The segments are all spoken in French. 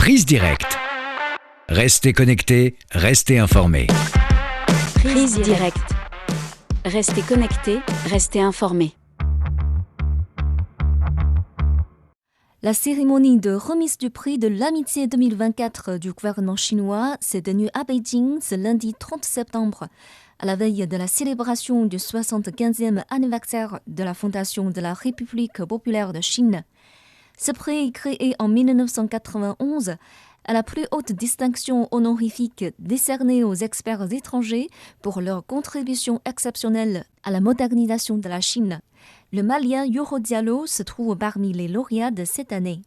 Prise directe. Restez connectés, restez informés. Prise directe. Restez connectés, restez informés. La cérémonie de remise du prix de l'amitié 2024 du gouvernement chinois s'est tenue à Beijing ce lundi 30 septembre, à la veille de la célébration du 75e anniversaire de la fondation de la République populaire de Chine. Ce prix, créé en 1991, est la plus haute distinction honorifique décernée aux experts étrangers pour leur contribution exceptionnelle à la modernisation de la Chine. Le Malien Yoro Diallo se trouve parmi les lauréats de cette année.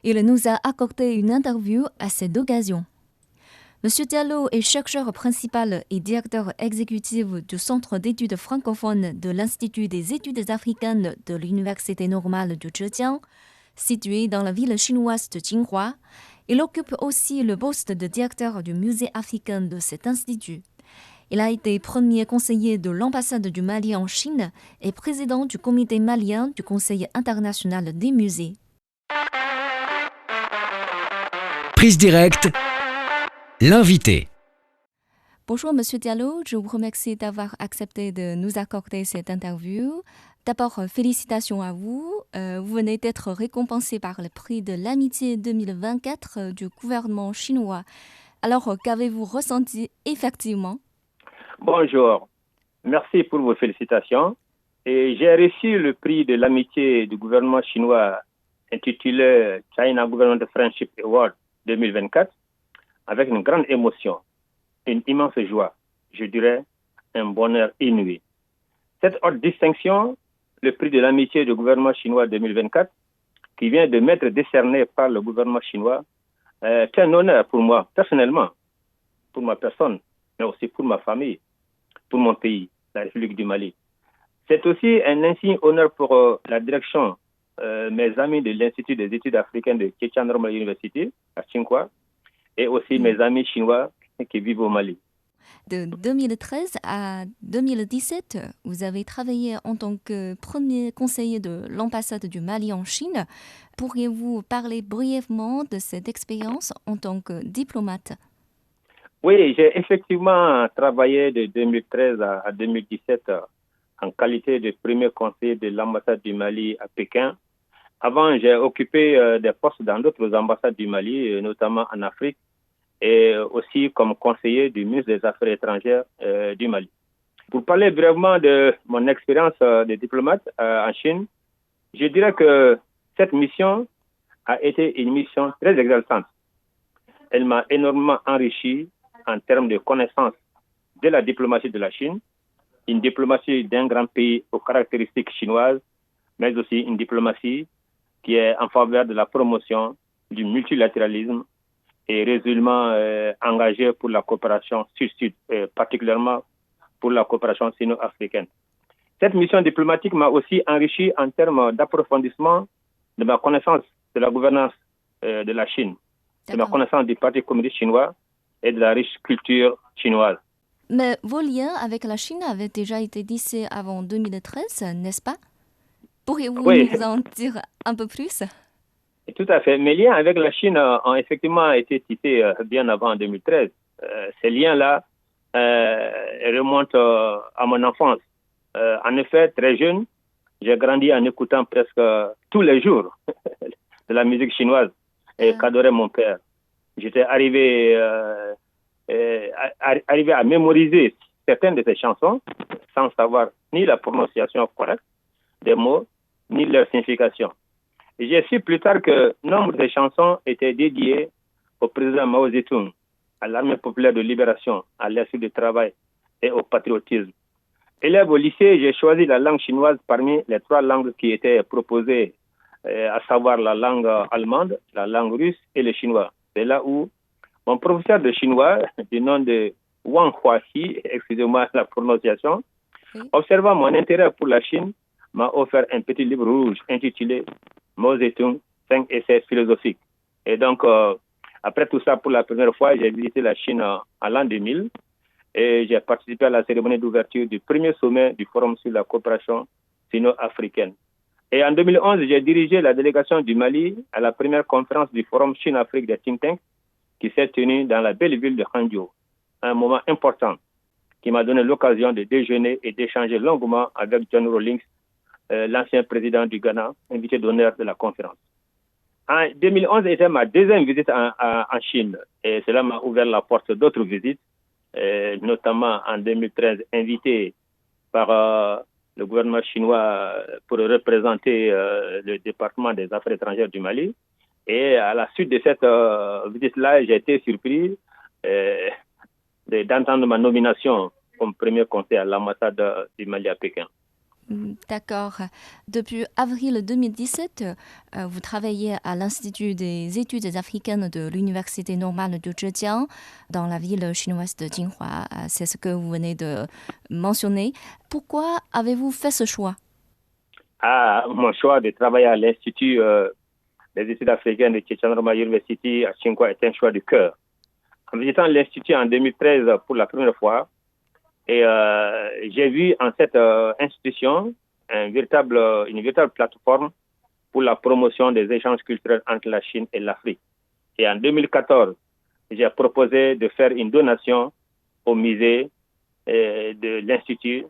Il nous a accordé une interview à cette occasion. Monsieur Diallo est chercheur principal et directeur exécutif du Centre d'études francophones de l'Institut des études africaines de l'Université normale du Zhejiang, situé dans la ville chinoise de Jinhua. Il occupe aussi le poste de directeur du musée africain de cet institut. Il a été premier conseiller de l'ambassade du Mali en Chine et président du comité malien du Conseil international des musées. Prise directe. L'invité. Bonjour Monsieur Diallo, je vous remercie d'avoir accepté de nous accorder cette interview. D'abord, félicitations à vous. Vous venez d'être récompensé par le prix de l'amitié 2024 du gouvernement chinois. Alors, qu'avez-vous ressenti effectivement? Bonjour, merci pour vos félicitations. Et j'ai reçu le prix de l'amitié du gouvernement chinois intitulé China Government Friendship Award 2024 avec une grande émotion, une immense joie, je dirais un bonheur inouï. Cette haute distinction, le prix de l'amitié du gouvernement chinois 2024, qui vient de m'être décerné par le gouvernement chinois, est un honneur pour moi, personnellement, pour ma personne, mais aussi pour ma famille, pour mon pays, la République du Mali. C'est aussi un insigne honneur pour la direction, mes amis de l'Institut des études africaines de Zhejiang Normal University à Tsinghua, et aussi mes amis chinois qui vivent au Mali. De 2013 à 2017, vous avez travaillé en tant que premier conseiller de l'ambassade du Mali en Chine. Pourriez-vous parler brièvement de cette expérience en tant que diplomate? Oui, j'ai effectivement travaillé de 2013 à 2017 en qualité de premier conseiller de l'ambassade du Mali à Pékin. Avant, j'ai occupé des postes dans d'autres ambassades du Mali, notamment en Afrique, et aussi comme conseiller du ministre des Affaires étrangères du Mali. Pour parler brièvement de mon expérience de diplomate en Chine, je dirais que cette mission a été une mission très exaltante. Elle m'a énormément enrichi en termes de connaissance de la diplomatie de la Chine, une diplomatie d'un grand pays aux caractéristiques chinoises, mais aussi une diplomatie qui est en faveur de la promotion du multilatéralisme et résolument engagé pour la coopération sud-sud, particulièrement pour la coopération sino-africaine. Cette mission diplomatique m'a aussi enrichi en termes d'approfondissement de ma connaissance de la gouvernance de la Chine, de ma connaissance du Parti communiste chinois et de la riche culture chinoise. Mais vos liens avec la Chine avaient déjà été tissés avant 2013, n'est-ce pas? Pourriez-vous nous en dire un peu plus? Tout à fait. Mes liens avec la Chine ont effectivement été tissés bien avant 2013. Ces liens-là remontent à mon enfance. En effet, très jeune, j'ai grandi en écoutant presque tous les jours de la musique chinoise qu'adorait mon père. J'étais arrivé à mémoriser certaines de ces chansons sans savoir ni la prononciation correcte des mots, ni leur signification. Et j'ai su plus tard que nombre de chansons étaient dédiées au président Mao Zedong, à l'armée populaire de libération, à l'esprit du travail et au patriotisme. Élève au lycée, j'ai choisi la langue chinoise parmi les 3 langues qui étaient proposées, à savoir la langue allemande, la langue russe et le chinois. C'est là où mon professeur de chinois, du nom de Wang Huaxi, excusez-moi la prononciation, observant mon intérêt pour la Chine, m'a offert un petit livre rouge intitulé Mao Zedong, 5 essais philosophiques. Et donc, après tout ça, pour la première fois, j'ai visité la Chine en l'an 2000 et j'ai participé à la cérémonie d'ouverture du premier sommet du Forum sur la coopération sino-africaine. Et en 2011, j'ai dirigé la délégation du Mali à la première conférence du Forum Chine-Afrique des think tanks qui s'est tenue dans la belle ville de Hangzhou. Un moment important qui m'a donné l'occasion de déjeuner et d'échanger longuement avec John Rawlings, l'ancien président du Ghana, invité d'honneur de la conférence. En 2011 était ma deuxième visite en Chine et cela m'a ouvert la porte d'autres visites, notamment en 2013 invité par le gouvernement chinois pour représenter le département des affaires étrangères du Mali. Et à la suite de cette visite-là, j'ai été surpris d'entendre ma nomination comme premier conseiller à l'ambassade du Mali à Pékin. D'accord. Depuis avril 2017, vous travaillez à l'Institut des études africaines de l'Université normale de Zhejiang, dans la ville chinoise de Jinhua. C'est ce que vous venez de mentionner. Pourquoi avez-vous fait ce choix? Mon choix de travailler à l'Institut des études africaines de Zhejiang University à Tsinghua est un choix du cœur. En visitant l'Institut en 2013 pour la première fois, et j'ai vu en cette institution une véritable plateforme pour la promotion des échanges culturels entre la Chine et l'Afrique. Et en 2014, j'ai proposé de faire une donation au musée de l'Institut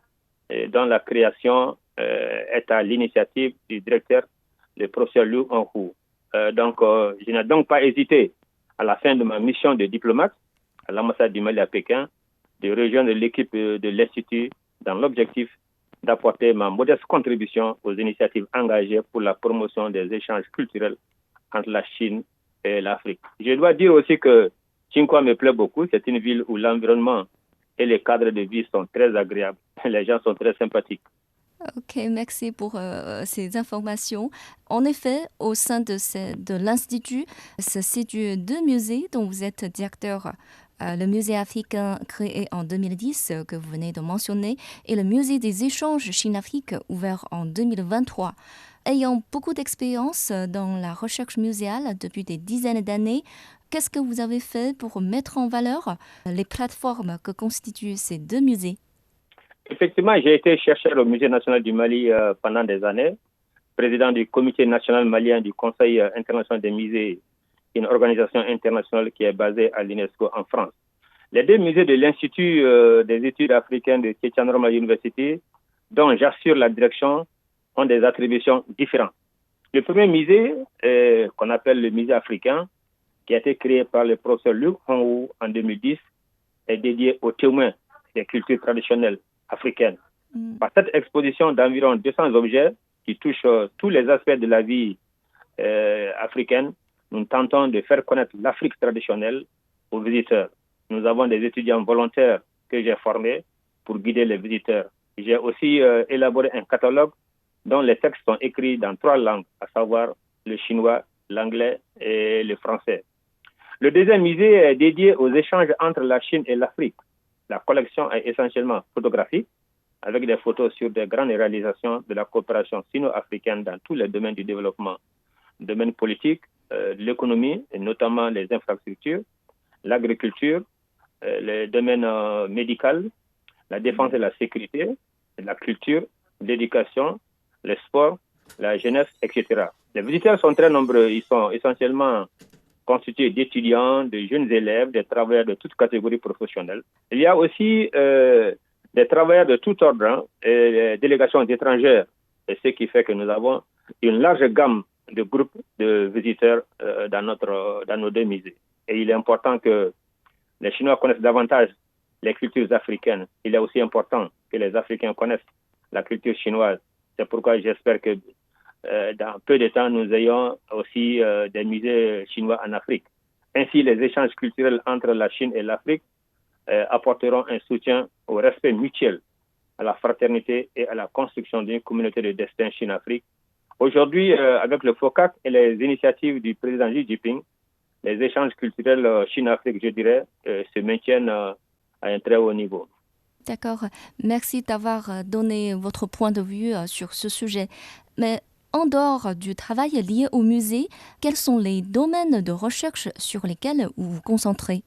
dont la création est à l'initiative du directeur, le professeur Liu Honghu. Je n'ai donc pas hésité à la fin de ma mission de diplomate à l'ambassade du Mali à Pékin de rejoindre l'équipe de l'Institut dans l'objectif d'apporter ma modeste contribution aux initiatives engagées pour la promotion des échanges culturels entre la Chine et l'Afrique. Je dois dire aussi que Tsinghua me plaît beaucoup. C'est une ville où l'environnement et les cadres de vie sont très agréables. Les gens sont très sympathiques. Ok, merci pour ces informations. En effet, au sein de l'Institut se situent deux musées dont vous êtes directeur. Le musée africain créé en 2010 que vous venez de mentionner et le musée des échanges Chine-Afrique ouvert en 2023. Ayant beaucoup d'expérience dans la recherche muséale depuis des dizaines d'années, qu'est-ce que vous avez fait pour mettre en valeur les plateformes que constituent ces deux musées? Effectivement, j'ai été chercheur au Musée national du Mali pendant des années, président du comité national malien du Conseil international des musées, une organisation internationale qui est basée à l'UNESCO en France. Les deux musées de l'Institut des études africaines de Zhejiang University, dont j'assure la direction, ont des attributions différentes. Le premier musée, qu'on appelle le musée africain, qui a été créé par le professeur Liu Honghu en 2010, est dédié aux témoins des cultures traditionnelles africaines. Par cette exposition d'environ 200 objets qui touchent tous les aspects de la vie africaine, nous tentons de faire connaître l'Afrique traditionnelle aux visiteurs. Nous avons des étudiants volontaires que j'ai formés pour guider les visiteurs. J'ai aussi élaboré un catalogue dont les textes sont écrits dans 3 langues, à savoir le chinois, l'anglais et le français. Le deuxième musée est dédié aux échanges entre la Chine et l'Afrique. La collection est essentiellement photographique, avec des photos sur des grandes réalisations de la coopération sino-africaine dans tous les domaines du développement, le domaine politique, l'économie, et notamment les infrastructures, l'agriculture, le domaine médical, la défense et la sécurité, la culture, l'éducation, le sport, la jeunesse, etc. Les visiteurs sont très nombreux. Ils sont essentiellement constitués d'étudiants, de jeunes élèves, des travailleurs de toutes catégories professionnelles. Il y a aussi des travailleurs de tout ordre, et des délégations étrangères, et ce qui fait que nous avons une large gamme de groupes de visiteurs dans nos deux musées. Et il est important que les Chinois connaissent davantage les cultures africaines. Il est aussi important que les Africains connaissent la culture chinoise. C'est pourquoi j'espère que dans peu de temps, nous ayons aussi des musées chinois en Afrique. Ainsi, les échanges culturels entre la Chine et l'Afrique apporteront un soutien au respect mutuel, à la fraternité et à la construction d'une communauté de destin Chine-Afrique. Aujourd'hui, avec le FOCAC et les initiatives du président Xi Jinping, les échanges culturels Chine-Afrique, je dirais, se maintiennent à un très haut niveau. D'accord. Merci d'avoir donné votre point de vue sur ce sujet. Mais en dehors du travail lié au musée, quels sont les domaines de recherche sur lesquels vous vous concentrez?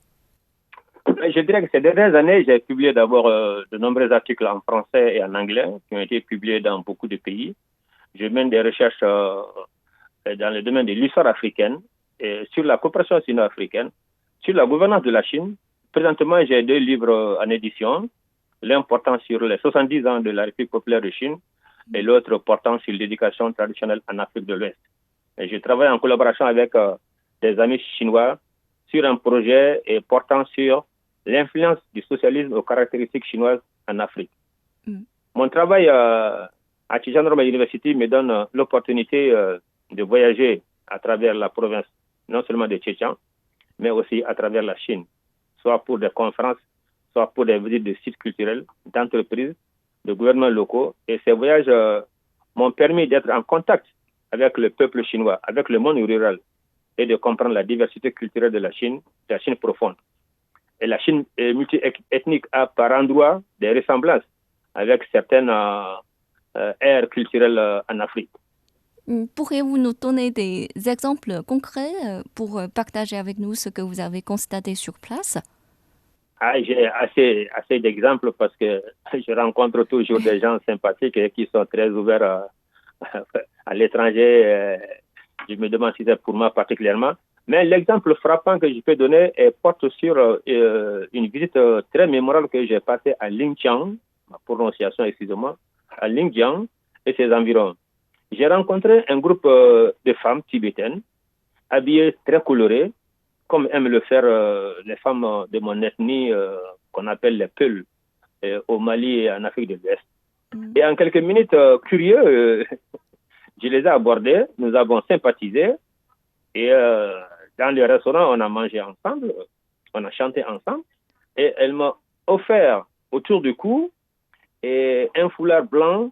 Je dirais que ces dernières années, j'ai publié d'abord de nombreux articles en français et en anglais qui ont été publiés dans beaucoup de pays. je mène des recherches dans le domaine de l'histoire africaine, sur la coopération sino-africaine, sur la gouvernance de la Chine. Présentement, j'ai 2 livres en édition, l'un portant sur les 70 ans de la République populaire de Chine et l'autre portant sur l'éducation traditionnelle en Afrique de l'Ouest. Et je travaille en collaboration avec des amis chinois sur un projet portant sur l'influence du socialisme aux caractéristiques chinoises en Afrique. Mon travail à Chijanroma University me donne l'opportunité de voyager à travers la province, non seulement de Zhejiang, mais aussi à travers la Chine, soit pour des conférences, soit pour des visites de sites culturels, d'entreprises, de gouvernements locaux. Et ces voyages m'ont permis d'être en contact avec le peuple chinois, avec le monde rural, et de comprendre la diversité culturelle de la Chine profonde. Et la Chine multiethnique a par endroits des ressemblances avec certaines aires culturelles en Afrique. Pourriez-vous nous donner des exemples concrets pour partager avec nous ce que vous avez constaté sur place? J'ai assez d'exemples parce que je rencontre toujours des gens sympathiques et qui sont très ouverts à l'étranger. Je me demande si c'est pour moi particulièrement. Mais l'exemple frappant que je peux donner porte sur une visite très mémorable que j'ai passée à Linjiang, ma prononciation, excusez-moi, à Linjiang et ses environs. J'ai rencontré un groupe de femmes tibétaines, habillées très colorées, comme aiment le faire les femmes de mon ethnie, qu'on appelle les Peuls, au Mali et en Afrique de l'Ouest. Et en quelques minutes, curieux, je les ai abordées, nous avons sympathisé, et dans le restaurant, on a mangé ensemble, on a chanté ensemble, et elle m'a offert autour du cou un foulard blanc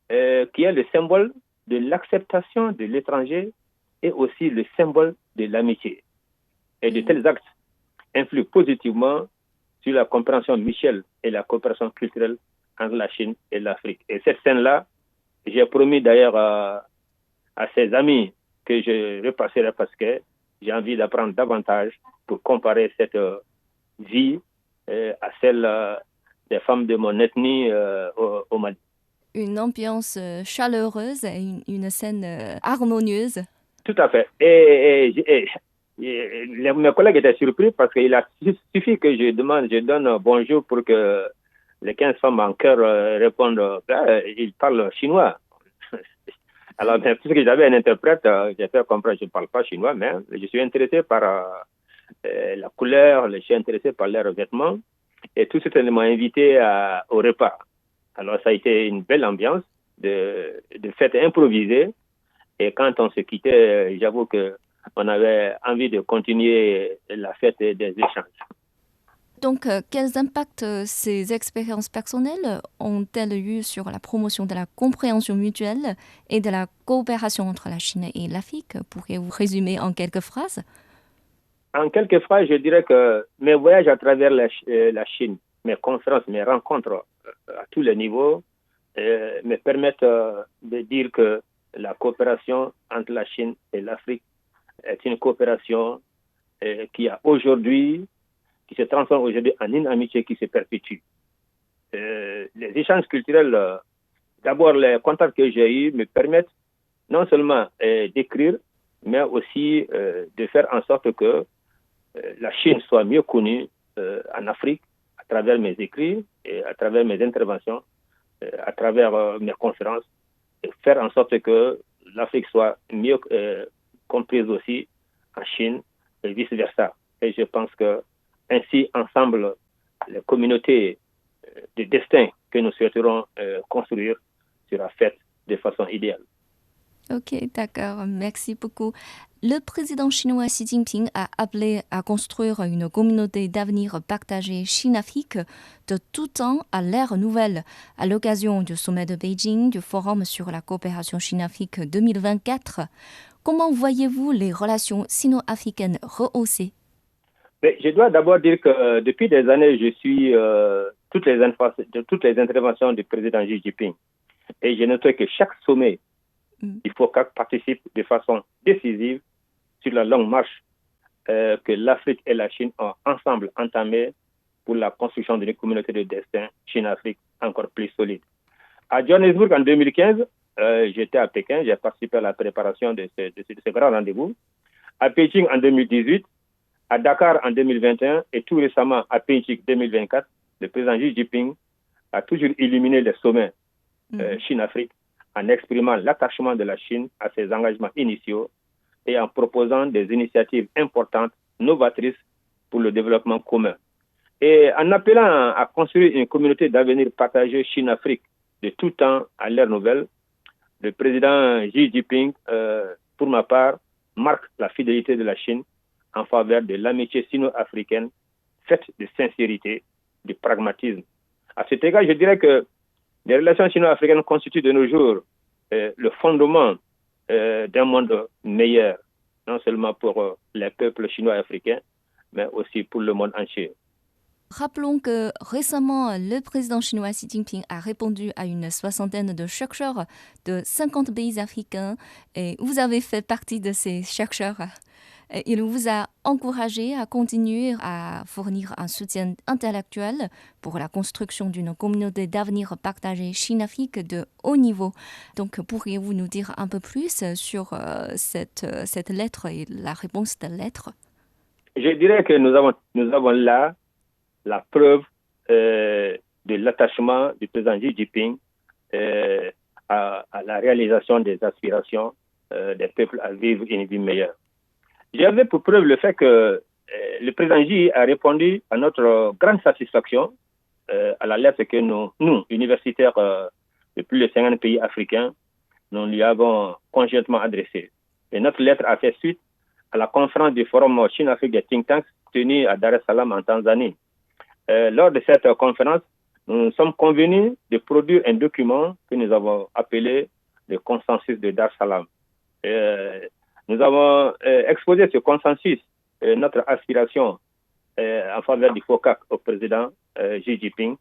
qui est le symbole de l'acceptation de l'étranger et aussi le symbole de l'amitié. Et de tels actes influent positivement sur la compréhension mutuelle et la coopération culturelle entre la Chine et l'Afrique. Et cette scène-là, j'ai promis d'ailleurs à ses amis que je repasserai parce que j'ai envie d'apprendre davantage pour comparer cette vie à celle des femmes de mon ethnie au Mali. Une ambiance chaleureuse et une scène harmonieuse. Tout à fait. Mes collègues étaient surpris parce qu'il a suffi que je donne bonjour pour que les 15 femmes en chœur répondent. Ils parlent chinois. Alors, puisque j'avais un interprète, j'ai fait comprendre que je ne parle pas chinois, mais je suis intéressé par la couleur, je suis intéressé par leurs vêtements. Et tout de suite, elles m'ont invité au repas. Alors, ça a été une belle ambiance de fête improvisée. Et quand on se quittait, j'avoue qu'on avait envie de continuer la fête des échanges. Donc, quels impacts ces expériences personnelles ont-elles eu sur la promotion de la compréhension mutuelle et de la coopération entre la Chine et l'Afrique? Pourriez-vous résumer en quelques phrases? En quelques phrases, je dirais que mes voyages à travers la Chine, mes conférences, mes rencontres à tous les niveaux me permettent de dire que la coopération entre la Chine et l'Afrique est une coopération qui se transforme aujourd'hui en une amitié qui se perpétue. Les échanges culturels, d'abord les contacts que j'ai eus me permettent non seulement d'écrire, mais aussi de faire en sorte que la Chine soit mieux connue en Afrique à travers mes écrits et à travers mes interventions, à travers mes conférences, et faire en sorte que l'Afrique soit mieux comprise aussi en Chine et vice-versa. Et je pense que ainsi, ensemble, les communautés de destin que nous souhaiterons construire sera faite de façon idéale. Ok, d'accord. Merci beaucoup. Le président chinois Xi Jinping a appelé à construire une communauté d'avenir partagée Chine-Afrique de tout temps à l'ère nouvelle, à l'occasion du sommet de Beijing, du Forum sur la coopération Chine-Afrique 2024. Comment voyez-vous les relations sino-africaines rehaussées? Mais je dois d'abord dire que depuis des années, je suis toutes les interventions du président Xi Jinping. Et j'ai noté que chaque sommet, il faut qu'il participe de façon décisive sur la longue marche que l'Afrique et la Chine ont ensemble entamée pour la construction d'une communauté de destin Chine-Afrique encore plus solide. À Johannesburg en 2015, j'étais à Pékin, j'ai participé à la préparation de ce grand rendez-vous. À Pékin en 2018, à Dakar en 2021 et tout récemment à Pékin 2024, le président Xi Jinping a toujours illuminé les sommets Chine-Afrique en exprimant l'attachement de la Chine à ses engagements initiaux et en proposant des initiatives importantes, novatrices pour le développement commun. Et en appelant à construire une communauté d'avenir partagée Chine-Afrique de tout temps à l'ère nouvelle, le président Xi Jinping, pour ma part, marque la fidélité de la Chine en faveur de l'amitié sino-africaine faite de sincérité, de pragmatisme. À cet égard, je dirais que les relations sino-africaines constituent de nos jours le fondement d'un monde meilleur, non seulement pour les peuples chinois et africains, mais aussi pour le monde entier. Rappelons que récemment, le président chinois Xi Jinping a répondu à une soixantaine de chercheurs de 50 pays africains et vous avez fait partie de ces chercheurs. Il vous a encouragé à continuer à fournir un soutien intellectuel pour la construction d'une communauté d'avenir partagée Chine-Afrique de haut niveau. Donc, pourriez-vous nous dire un peu plus sur cette lettre et la réponse de la lettre? Je dirais que nous avons là la preuve de l'attachement du président Xi Jinping à la réalisation des aspirations des peuples à vivre une vie meilleure. J'avais pour preuve le fait que le président Xi a répondu à notre grande satisfaction à la lettre que nous universitaires de plus de 50 pays africains, nous lui avons conjointement adressée. Et notre lettre a fait suite à la conférence du Forum Chine-Afrique des think tanks tenue à Dar es Salaam en Tanzanie. Lors de cette conférence, nous sommes convenus de produire un document que nous avons appelé le consensus de Dar es Salaam. Nous avons exposé ce consensus, notre aspiration en faveur du FOCAC au président Xi Jinping,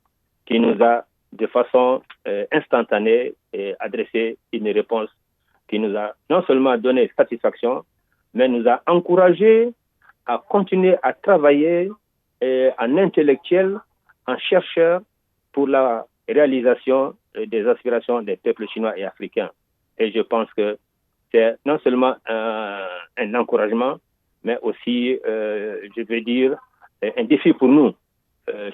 qui nous a de façon instantanée adressé une réponse qui nous a non seulement donné satisfaction, mais nous a encouragé à continuer à travailler en intellectuel, en chercheur pour la réalisation des aspirations des peuples chinois et africains. Et je pense que c'est non seulement un encouragement, mais aussi, je vais dire, un défi pour nous,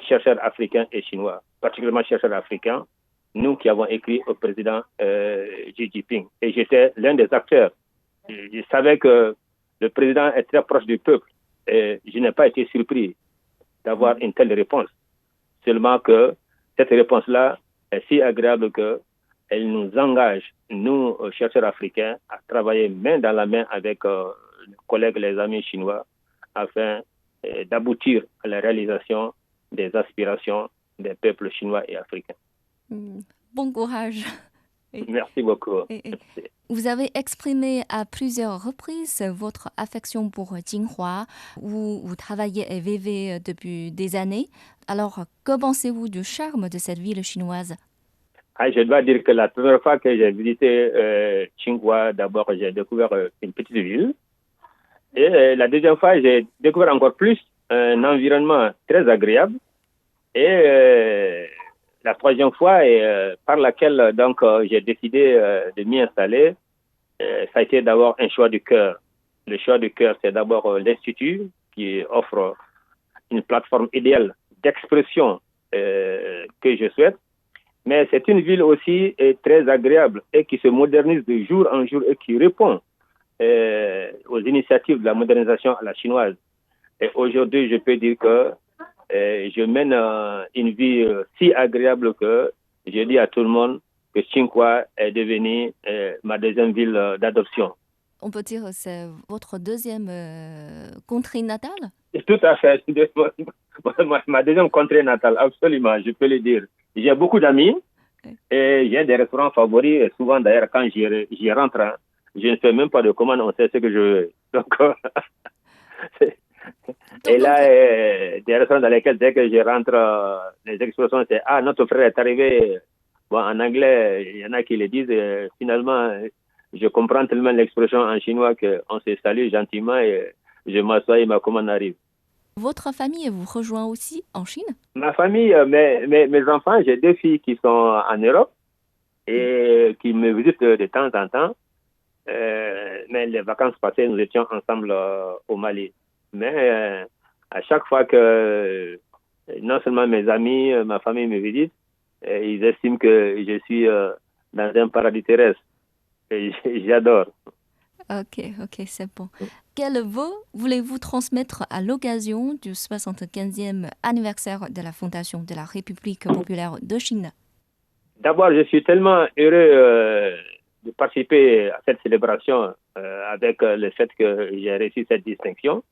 chercheurs africains et chinois, particulièrement chercheurs africains, nous qui avons écrit au président Xi Jinping. Et j'étais l'un des acteurs. Je savais que le président est très proche du peuple et je n'ai pas été surpris d'avoir une telle réponse. Seulement que cette réponse-là est si agréable qu'elle nous engage, nous, chercheurs africains, à travailler main dans la main avec les collègues, les amis chinois, afin d'aboutir à la réalisation des aspirations des peuples chinois et africains. Bon courage. Merci beaucoup. Vous avez exprimé à plusieurs reprises votre affection pour Jinhua, où vous travaillez et vivez depuis des années. Alors, que pensez-vous du charme de cette ville chinoise? Je dois dire que la première fois que j'ai visité Jinhua, d'abord j'ai découvert une petite ville. Et la deuxième fois, j'ai découvert encore plus un environnement très agréable. Et la troisième fois, par laquelle donc j'ai décidé de m'y installer, ça a été d'abord un choix du cœur. Le choix du cœur, c'est d'abord l'Institut qui offre une plateforme idéale d'expression que je souhaite. Mais c'est une ville aussi très agréable et qui se modernise de jour en jour et qui répond aux initiatives de la modernisation à la chinoise. Et aujourd'hui, je peux dire que je mène une vie si agréable que je dis à tout le monde que Jinhua est devenue ma deuxième ville d'adoption. On peut dire que c'est votre deuxième contrée natale? Tout à fait. Ma deuxième contrée natale, absolument, je peux le dire. J'ai beaucoup d'amis et j'ai des restaurants favoris. Et souvent, d'ailleurs, quand j'y rentre, je ne fais même pas de commande, on sait ce que je veux. Donc, et là, des restaurants dans lesquels, dès que je rentre, les expressions, c'est « Ah, notre frère est arrivé ». Bon, en anglais, il y en a qui le disent. Finalement, je comprends tellement l'expression en chinois qu'on se salue gentiment et je m'assois et ma commande arrive. Votre famille vous rejoint aussi en Chine? Ma famille, mes enfants, j'ai 2 filles qui sont en Europe et qui me visite de temps en temps. Mais les vacances passées, nous étions ensemble au Mali. Mais à chaque fois que non seulement mes amis, ma famille me visitent, ils estiment que je suis dans un paradis terrestre. Et j'adore. Ok, c'est bon. Quel vœu voulez-vous transmettre à l'occasion du 75e anniversaire de la fondation de la République populaire de Chine? D'abord, je suis tellement heureux de participer à cette célébration avec le fait que j'ai reçu cette distinction.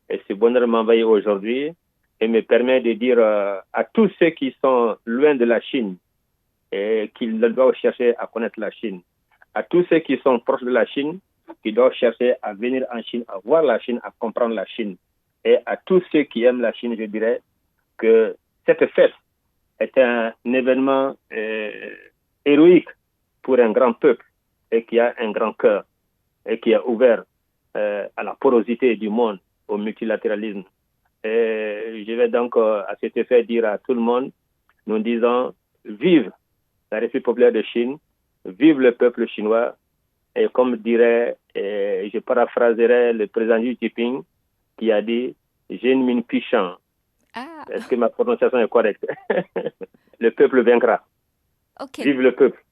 Et ce bonheur m'envahit aujourd'hui et me permet de dire à tous ceux qui sont loin de la Chine et qui doivent chercher à connaître la Chine, à tous ceux qui sont proches de la Chine, qui doivent chercher à venir en Chine, à voir la Chine, à comprendre la Chine. Et à tous ceux qui aiment la Chine, je dirais que cette fête est un événement héroïque pour un grand peuple et qui a un grand cœur et qui est ouvert à la porosité du monde, au multilatéralisme. Et je vais donc à cet effet dire à tout le monde, nous disons, vive la République populaire de Chine, vive le peuple chinois. Et comme dirait, je paraphraserai le président Xi Jinping qui a dit Jin Min Pishan. Ah, Est-ce que ma prononciation est correcte? Le peuple vaincra. ok. Vive le peuple.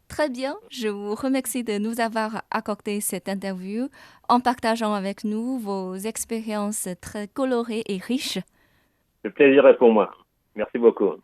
Très bien. Je vous remercie de nous avoir accordé cette interview en partageant avec nous vos expériences très colorées et riches. Le plaisir est pour moi. Merci beaucoup.